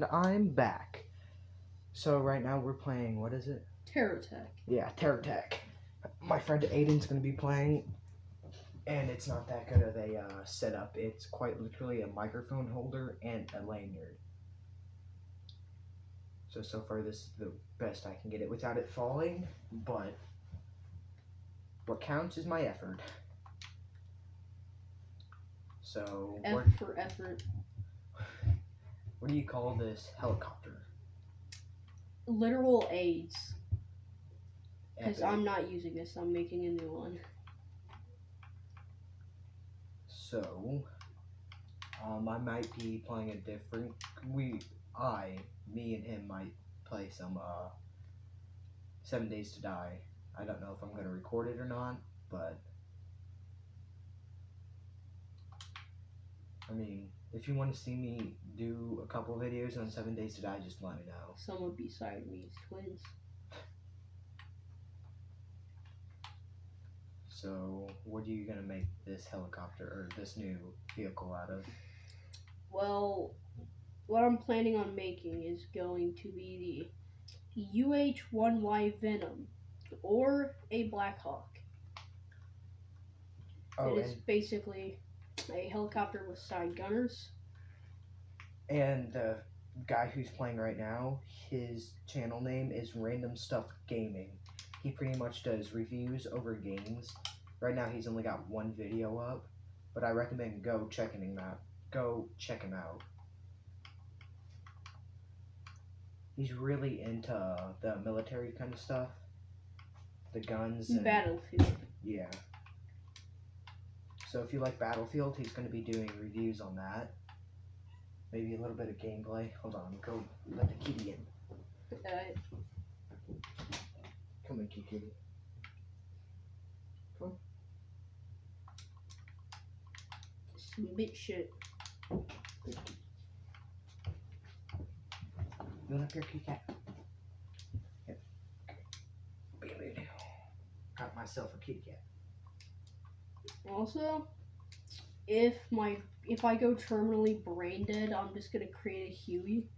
And I'm back. So right now we're playing, what is it? Terra. Yeah, Terra. My friend Aiden's going to be playing, and it's not that good of a setup. It's quite literally a microphone holder and a lanyard. So far this is the best I can get it without it falling, but what counts is my effort. So F for effort. What do you call this helicopter? Literal AIDS. Because Epic. I'm not using this, I'm making a new one. So, I might be playing a different. Me and him might play some 7 Days to Die. I don't know if I'm gonna record it or not, but I mean, if you want to see me do a couple videos on 7 Days to Die, just let me know. Someone beside me is twins. So, what are you gonna make this helicopter or this new vehicle out of? Well, what I'm planning on making is going to be the UH-1Y Venom or a Black Hawk. Oh, it is basically a helicopter with side gunners. And the guy who's playing right now, his channel name is Random Stuff Gaming. He pretty much does reviews over games. Right now he's only got one video up, but I recommend go check him out. He's really into the military kind of stuff. The guns and Battlefield. Yeah. So if you like Battlefield, he's going to be doing reviews on that. Maybe a little bit of gameplay. Hold on, go let the kitty in. Come in, kitty. Come on. Some bitch shit. You want up here, kitty cat? Yep. Got myself a kitty cat. Also, if I go terminally brain dead, I'm just gonna create a Huey,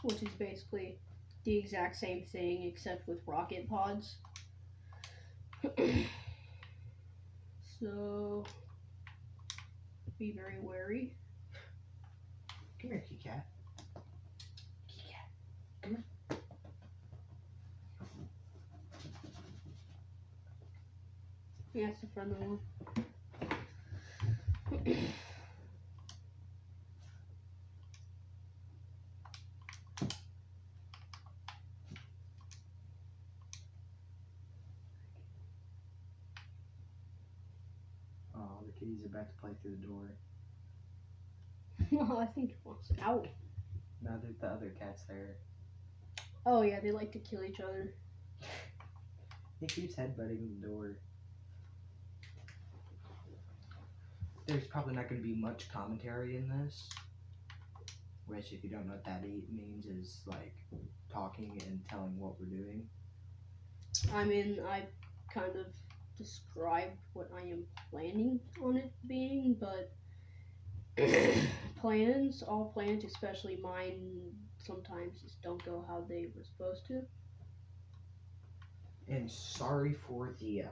which is basically the exact same thing except with rocket pods. So be very wary. Come here, kitty cat. Kitty cat. Come here. Yeah, it's a friendly one. Oh, the kitty's about to play through the door. I think it wants out. No, the other cat's there. Oh yeah, they like to kill each other. He keeps headbutting the door. There's probably not going to be much commentary in this. Which, if you don't know what that means, is like talking and telling what we're doing. I mean, I kind of described what I am planning on it being, but all plans, especially mine, sometimes just don't go how they were supposed to. And sorry for the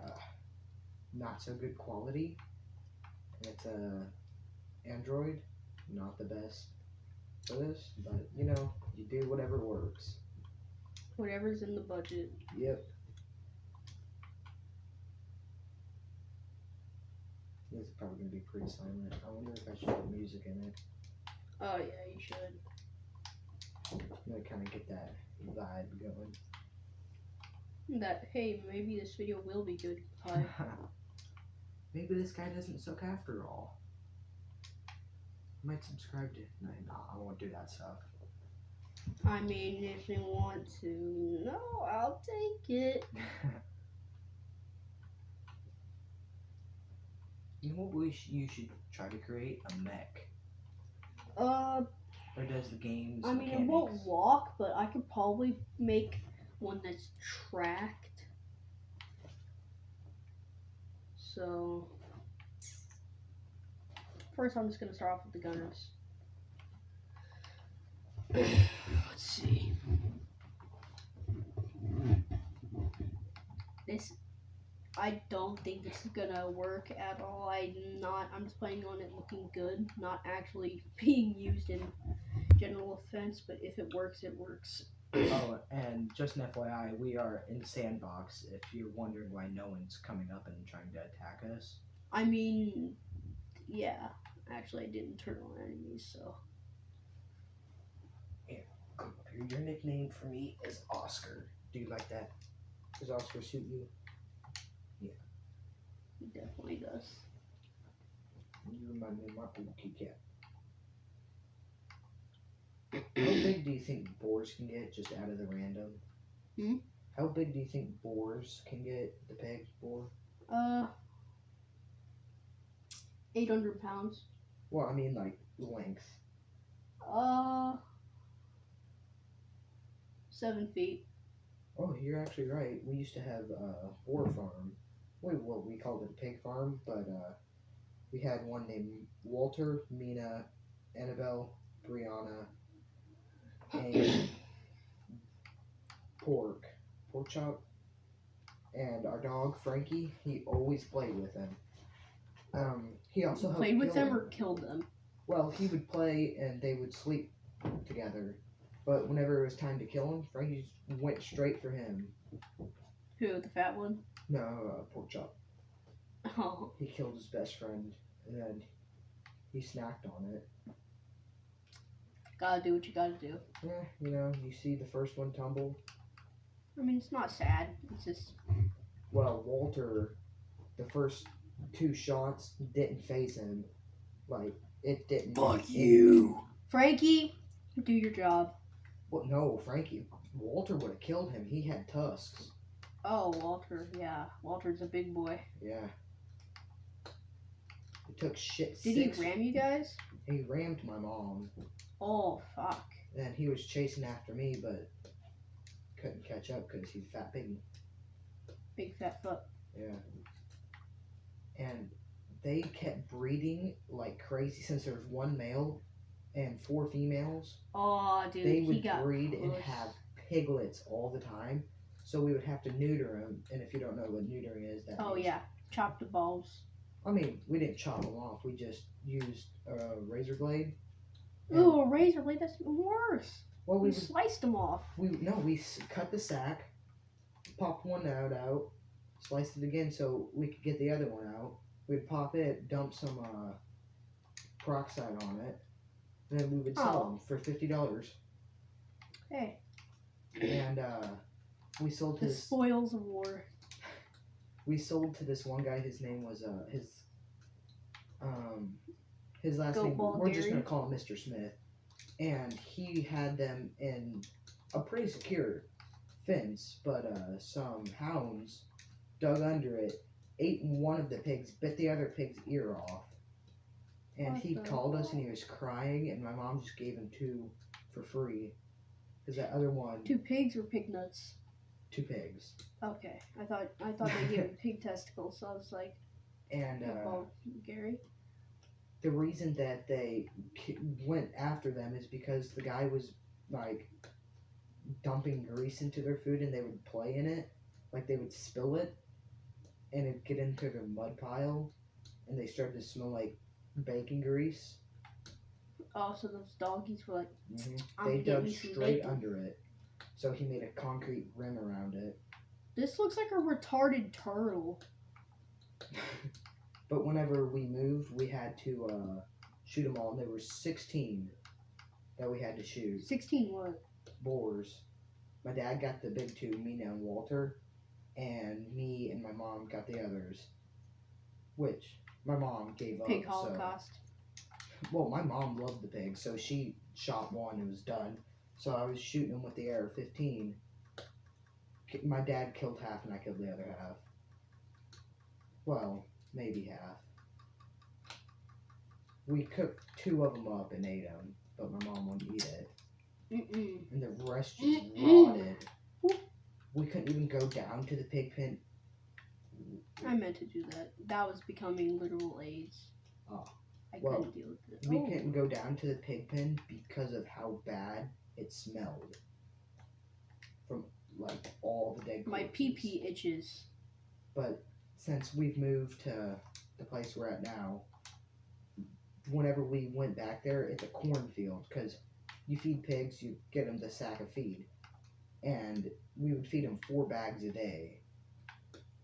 not so good quality. It's Android, not the best for this, but you know, you do whatever works. Whatever's in the budget. Yep. This is probably going to be pretty silent. I wonder if I should put music in it. Oh yeah, you should. You know, kind of get that vibe going. That, hey, maybe this video will be good. Maybe this guy doesn't suck after all. I might subscribe to... No, I won't do that stuff. I mean, if you want to, no, I'll take it. You know what you should try to create? A mech. Or does the game's I mean, mechanics? it won't walk, but I could probably make one that's tracked. So, first I'm just going to start off with the gunners. Let's see. This, I don't think this is gonna work at all. I'm just planning on it looking good, not actually being used in general offense, but if it works, it works. Oh, and just an FYI, we are in sandbox. If you're wondering why no one's coming up and trying to attack us. I mean, yeah. Actually, I didn't turn on enemies, so. Come up here. Your nickname for me is Oscar. Do you like that? Does Oscar suit you? He definitely does. You remind me of my old kitty cat. How big do you think boars can get just out of the random? Hmm? How big do you think boars can get, the pig boar? 800 pounds. Well, I mean, like, length. 7 feet. Oh, you're actually right. We used to have a boar farm. Well, we called it a pig farm, but we had one named Walter, Mina, Annabelle, Brianna, and pork chop, and our dog Frankie. He always played with him. He also helped Played with kill them or killed them? Well, he would play and they would sleep together. But whenever it was time to kill him, Frankie just went straight for him. Who, the fat one? No, pork chop. Oh. He killed his best friend, and then he snacked on it. Gotta do what you gotta do. Yeah, you see the first one tumble. I mean, it's not sad. It's just. Well, Walter, the first 2 shots didn't phase him. Like, it didn't. Fuck you. Frankie, do your job. Well, no, Frankie. Walter would have killed him. He had tusks. Oh, Walter. Yeah, Walter's a big boy. Yeah. It took shit. Did he ram you guys? He rammed my mom. Oh, fuck. And he was chasing after me, but couldn't catch up because he's a fat piggy. Big fat foot. Yeah. And they kept breeding like crazy since there was 1 male and 4 females. Oh, dude, They he would got breed and pushed. have piglets all the time. So we would have to neuter them. And if you don't know what neutering is, that Oh, means, yeah. Chop the balls. I mean, we didn't chop them off. We just used a razor blade. And- Ooh, a razor blade, that's even worse. Well, We sliced them off. we cut the sack, popped one out, sliced it again so we could get the other one out. We'd pop it, dump some peroxide on it, and then we would sell them for $50. Hey, And we sold to the spoils of war. this one guy. His name was his last name. Goatball We're just Gary. gonna call him Mr. Smith. And he had them in a pretty secure fence, but some hounds dug under it, ate one of the pigs, bit the other pig's ear off. And What he the called us and he hell? was crying, and my mom just gave him 2 for free. Because that other one, 2 pigs or pig nuts? 2 pigs. Okay, I thought they gave him pig testicles, so I was like, And oh, Gary. the reason that they went after them is because the guy was like dumping grease into their food and they would play in it, like they would spill it and it'd get into their mud pile and they started to smell like bacon grease. Oh, so those doggies were like, I'm They dug getting some straight bacon. under it, so he made a concrete rim around it. This looks like a retarded turtle. But whenever we moved, we had to shoot them all, and there were 16 that we had to shoot. 16 what? Boars. My dad got the big 2, Mina and Walter, and me and my mom got the others, which my mom gave up. Pig holocaust. Well, my mom loved the pig, so she shot one and was done. So I was shooting them with the AR-15. My dad killed half, and I killed the other half. Well, maybe half. We cooked 2 of them up and ate them, but my mom wouldn't eat it. And the rest just rotted. We couldn't even go down to the pig pen. I meant to do that. That was becoming literal AIDS. Oh. I Well, couldn't deal with it. We couldn't go down to the pig pen because of how bad it smelled from like all the dead My corpses. pee itches. But since we've moved to the place we're at now, whenever we went back there, it's a cornfield because you feed pigs, you get them the sack of feed, and we would feed them 4 bags a day,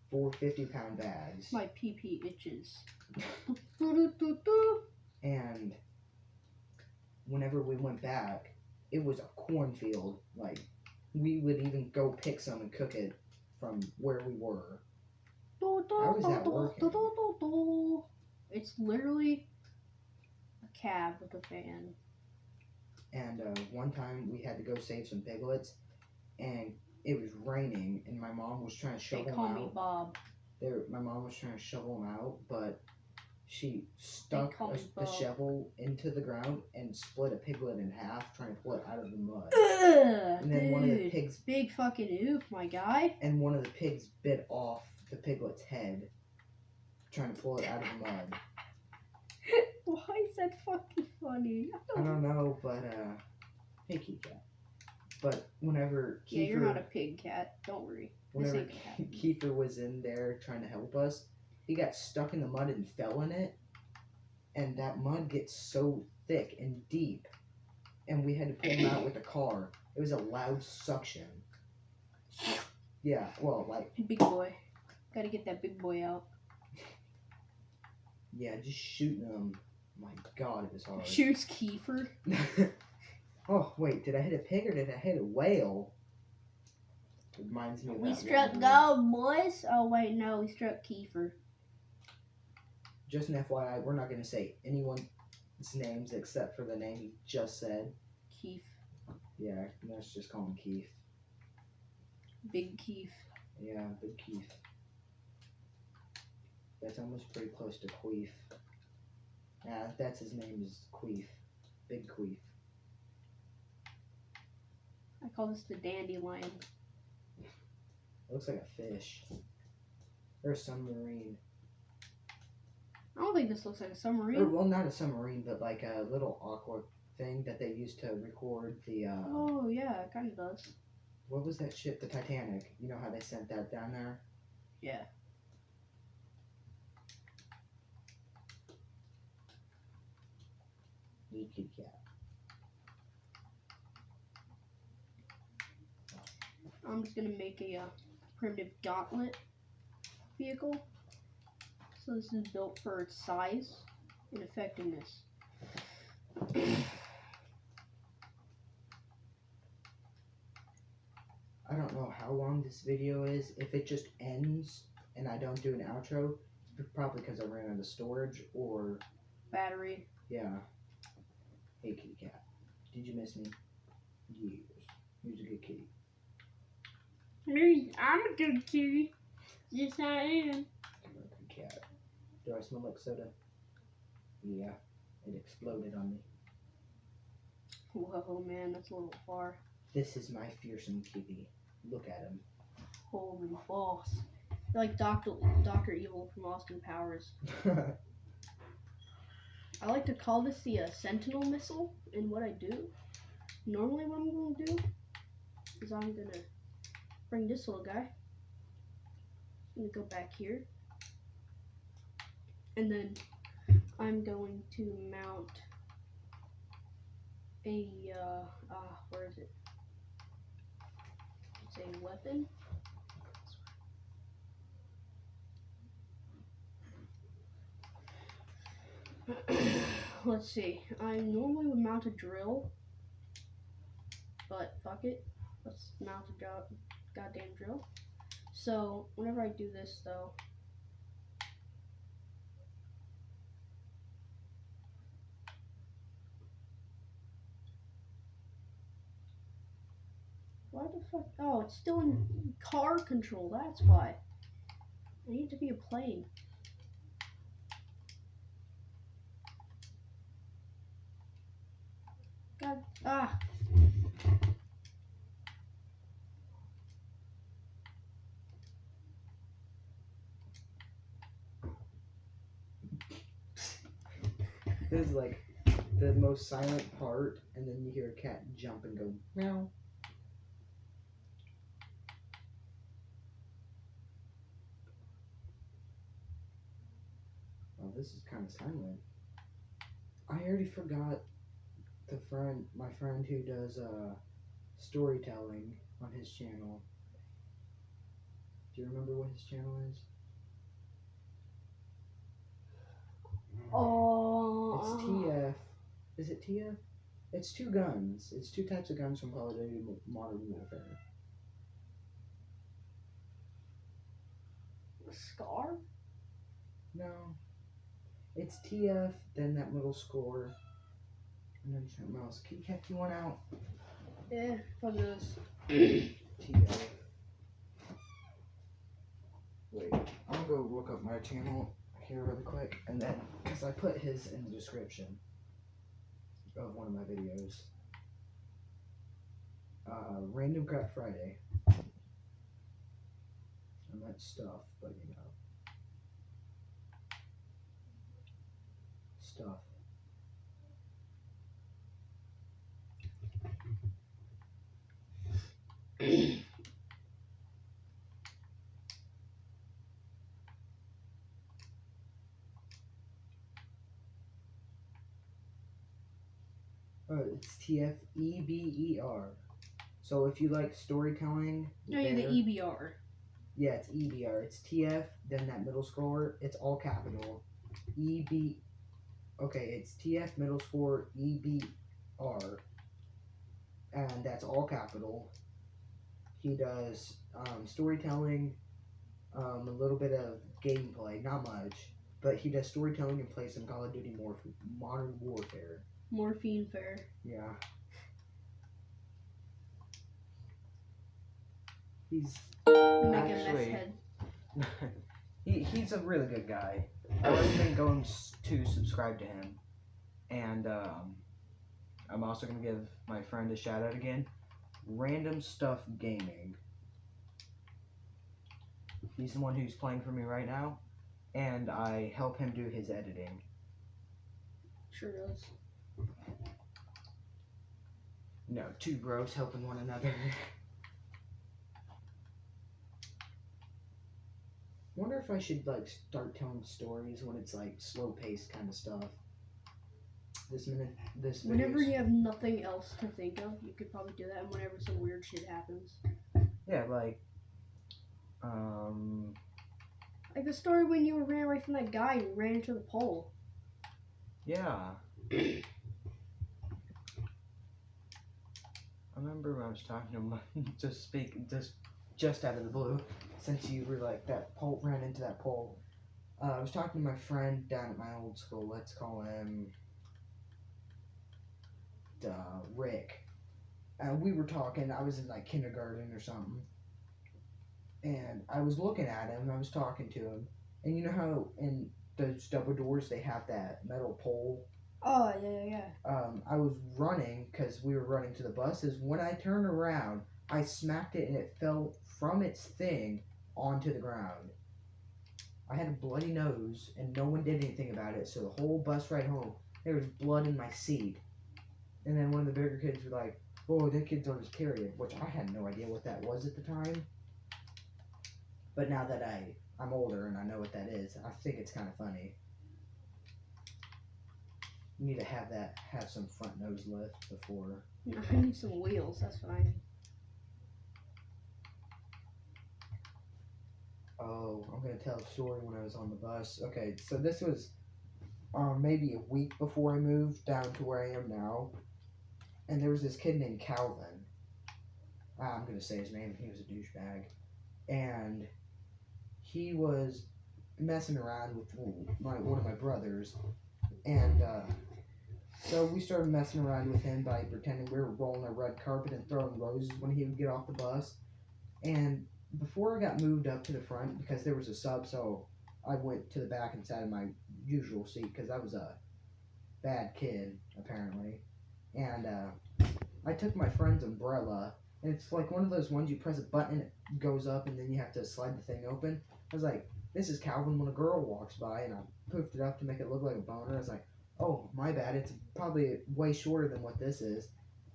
4 50-pound bags. My pee itches. And whenever we went back, it was a cornfield. Like, we would even go pick some and cook it from where we were. How is that working? It's literally a cab with a fan. And one time we had to go save some piglets, and it was raining, and my mom was trying to shovel them out. They call me Bob. My mom was trying to shovel them out, but she stuck the shovel into the ground and split a piglet in half, trying to pull it out of the mud. Ugh, And then dude, one of the pigs, big fucking oof, my guy. And one of the pigs bit off the piglet's head, trying to pull it out of the mud. Why is that fucking funny? I don't know, but hey, kitty cat. But whenever Kiefer, yeah, you're not a pig cat. Don't worry. Whenever Kiefer was in there trying to help us, he got stuck in the mud and fell in it, and that mud gets so thick and deep, and we had to pull him out with a car. It was a loud suction. Yeah, well, like big boy. Gotta get that big boy out. Yeah, just shooting him. My God, it was hard. Shoots Kiefer. Oh wait, did I hit a pig or did I hit a whale? It reminds me of We that struck one gold, boys. Oh wait, no, we struck Kiefer. Just an FYI, we're not going to say anyone's names except for the name he just said. Keith. Yeah, let's just call him Keith. Big Keith. Yeah, Big Keith. That's almost pretty close to Queef. Yeah, that's his name is Queef. Big Queef. I call this the dandelion. It looks like a fish. Or a submarine. I don't think this looks like a submarine. Or, well, not a submarine, but like a little aqua thing that they used to record the... Oh, yeah, it kind of does. What was that ship? The Titanic. You know how they sent that down there? Yeah. You kitty cat. I'm just gonna make a primitive gauntlet vehicle. So this is built for its size and effectiveness. I don't know how long this video is. If it just ends and I don't do an outro, it's probably because I ran out of storage or... Battery. Yeah. Hey, kitty cat. Did you miss me? Yes. Who's a good kitty? Me, I'm a good kitty. Yes, I am. You're a good cat. Do I smell like soda? Yeah. It exploded on me. Whoa, man, that's a little far. This is my fearsome kitty. Look at him. Holy boss. Like Dr. Evil from Austin Powers. I like to call this the Sentinel missile, and what I do, normally what I'm going to do, is I'm going to bring this little guy, I'm going to go back here, and then I'm going to mount a, where is it? It's a weapon. Let's see. I normally would mount a drill, but fuck it. Let's mount a goddamn drill. So whenever I do this, though, why the fuck? Oh, it's still in car control. That's why. I need to be a plane. God, ah. is like the most silent part, and then you hear a cat jump and go meow. Oh, this is kind of silent. I already forgot my friend who does storytelling on his channel. Do you remember what his channel is? It's TF. Is it TF? It's two guns. It's two types of guns from Call of Duty Modern Warfare. Scar? No. It's TF, then that middle score, and then something else. Can you catch you one out? Yeah, from those. TF. Wait, I'll go look up my channel here really quick, and then, because I put his in the description of one of my videos. Random Crap Friday. And that's stuff, but you know. Stuff. It's TFEBER. So if you like storytelling, No, you're the EBR. Yeah, it's EBR. It's TF, then that middle score. It's all capital. EB. Okay, it's TF middle score EBR, and that's all capital. He does storytelling, a little bit of gameplay, not much, but he does storytelling and plays some Call of Duty Modern Warfare. Morphine Fair. Yeah. He's actually he's a really good guy. I recommend going to subscribe to him, and I'm also gonna give my friend a shout out again. Random Stuff Gaming. He's the one who's playing for me right now, and I help him do his editing. Sure does. No, two bros helping one another. Wonder if I should like start telling stories when it's like slow paced kind of stuff. Whenever you have nothing else to think of, you could probably do that. And whenever some weird shit happens. Yeah, like the story when you ran away from that guy and ran into the pole. Yeah. I remember when I was talking to him just out of the blue, since you were like that pole ran into that pole. I was talking to my friend down at my old school. Let's call him Rick. We were talking. I was in like kindergarten or something, and I was looking at him. And I was talking to him, and you know how in those double doors they have that metal pole. Oh yeah. I was running because we were running to the buses. When I turned around, I smacked it and it fell from its thing onto the ground. I had a bloody nose and no one did anything about it. So the whole bus ride home, there was blood in my seat. And then one of the bigger kids were like, "Oh, that kid's on his period," which I had no idea what that was at the time. But now that I'm older and I know what that is, I think it's kind of funny. You need to have some front nose lift before. I need some wheels, that's what I need. Oh, I'm going to tell a story when I was on the bus. Okay, so this was maybe a week before I moved down to where I am now. And there was this kid named Calvin. I'm going to say his name. He was a douchebag. And he was messing around with one of my brothers. And so we started messing around with him by pretending we were rolling a red carpet and throwing roses when he would get off the bus. And before I got moved up to the front, because there was a sub, so I went to the back and sat in my usual seat because I was a bad kid, apparently. And I took my friend's umbrella, and it's like one of those ones you press a button, it goes up, and then you have to slide the thing open. I was like, this is Calvin when a girl walks by, and I poofed it up to make it look like a boner. I was like, oh, my bad. It's probably way shorter than what this is.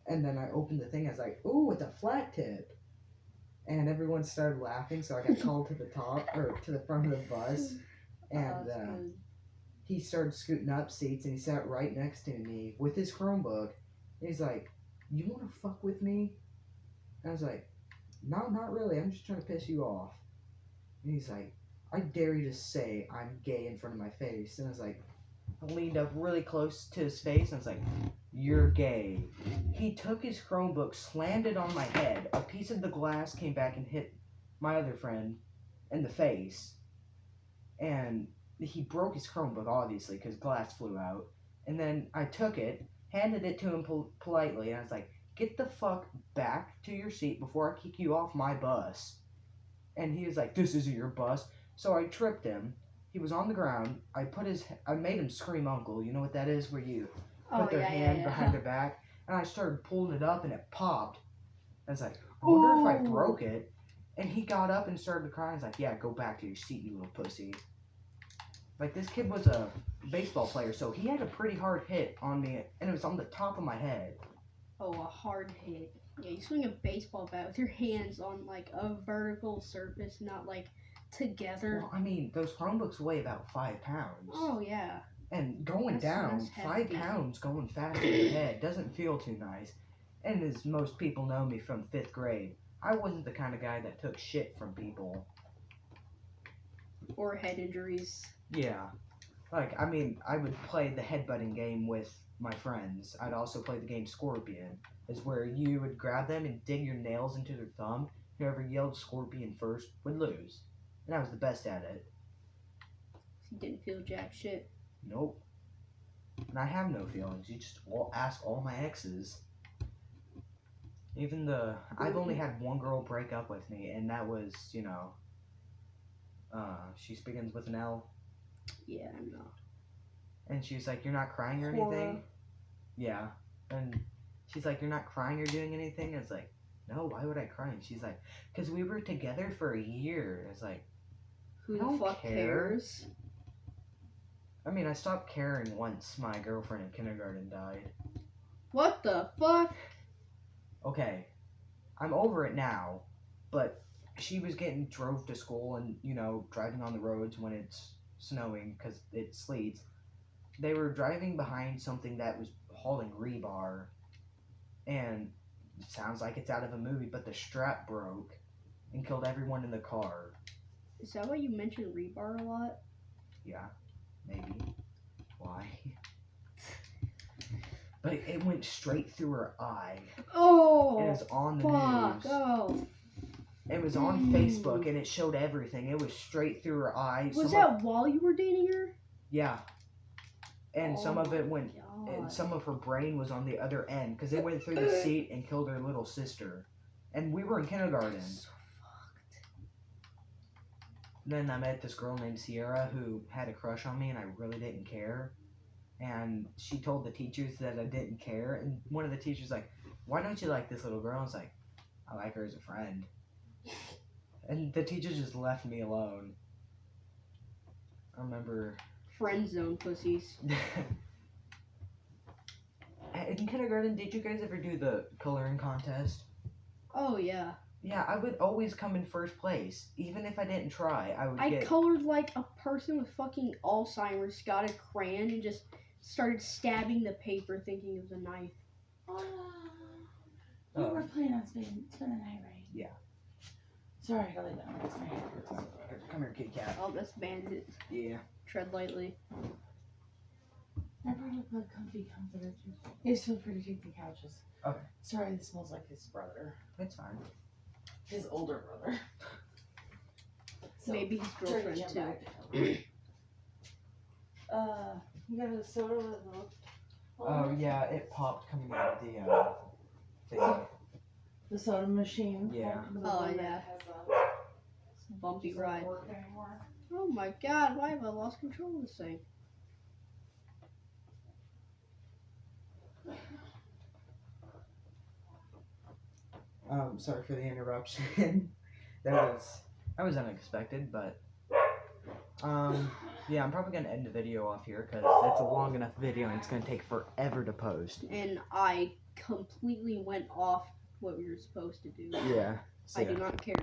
And then I opened the thing. I was like, ooh, it's a flat tip. And everyone started laughing, so I got called to the top or to the front of the bus. And he started scooting up seats, and he sat right next to me with his Chromebook. And he's like, "You want to fuck with me?" And I was like, "No, not really. I'm just trying to piss you off." And he's like, "I dare you to say I'm gay in front of my face." And I was like, I leaned up really close to his face, and I was like, "You're gay." He took his Chromebook, slammed it on my head. A piece of the glass came back and hit my other friend in the face. And he broke his Chromebook, obviously, because glass flew out. And then I took it, handed it to him politely, and I was like, "Get the fuck back to your seat before I kick you off my bus." And he was like, "This isn't your bus." So I tripped him. He was on the ground. I made him scream uncle. You know what that is, where you put their hand behind their back. And I started pulling it up, and it popped. I was like, I wonder if I broke it. And he got up and started crying. I was like, "Yeah, go back to your seat, you little pussy." Like, this kid was a baseball player, so he had a pretty hard hit on me, and it was on the top of my head. Oh, a hard hit. Yeah, you swing a baseball bat with your hands on, like, a vertical surface, not, like, together. Well, I mean, those Chromebooks weigh about 5 pounds. Oh, yeah. And going down, that's 5 hefty. pounds going fast in your head doesn't feel too nice. And as most people know me from 5th grade, I wasn't the kind of guy that took shit from people. Or head injuries. Yeah. Like, I mean, I would play the headbutting game with my friends. I'd also play the game Scorpion, is where you would grab them and dig your nails into their thumb. Whoever yelled Scorpion first would lose. And I was the best at it. You didn't feel jack shit. Nope. And I have no feelings. You just ask all my exes. I've only had one girl break up with me, and that was, she begins with an L. Yeah, I know. And she's like, "You're not crying or anything?" Yeah. And she's like, "You're not crying or doing anything?" I was like, "No, why would I cry?" And she's like, "Because we were together for a year." I was like, Who the fuck cares? I mean, I stopped caring once my girlfriend in kindergarten died. What the fuck? Okay, I'm over it now, but she was getting drove to school and, driving on the roads when it's snowing because it sleets. They were driving behind something that was hauling rebar, and it sounds like it's out of a movie, but the strap broke and killed everyone in the car. Is that why you mention rebar a lot? Yeah, maybe. Why? But it went straight through her eye. Oh! And it was on the fuck. news. Oh. It was on Facebook, and it showed everything. It was straight through her eye. Was that while you were dating her? Yeah. And some of it went... God. And some of her brain was on the other end, because it went through the seat and killed her little sister. And we were in kindergarten. So fucked. Then I met this girl named Sierra who had a crush on me, and I really didn't care. And she told the teachers that I didn't care. And one of the teachers was like, "Why don't you like this little girl?" I was like, "I like her as a friend." And the teacher just left me alone. I remember... Friend zone pussies. In kindergarten, did you guys ever do the coloring contest? Oh, yeah. Yeah, I would always come in first place. Even if I didn't try, I colored like a person with fucking Alzheimer's, got a crayon and just started stabbing the paper thinking it was a knife. We were planning on spending the night, right? Yeah. Sorry, I gotta lay down. It's my hair. Come here, kitty cat. Oh, that's bandit. Yeah. Tread lightly. I brought up a comfy comforter too. Yes, feel free to take the couches. Okay. Sorry, this smells like his brother. It's fine. His older brother. So, maybe his girlfriend turn too. him back. You got a soda with milk? Oh, yeah, it popped coming out of the thing. The soda machine. Yeah. The Oh, one yeah. that has Bumpy doesn't ride. work anymore. Oh my god, why have I lost control of this thing? Sorry for the interruption. that was unexpected, but Yeah, I'm probably gonna end the video off here because it's a long enough video and it's gonna take forever to post. And I completely went off what we were supposed to do. Yeah. I do not care.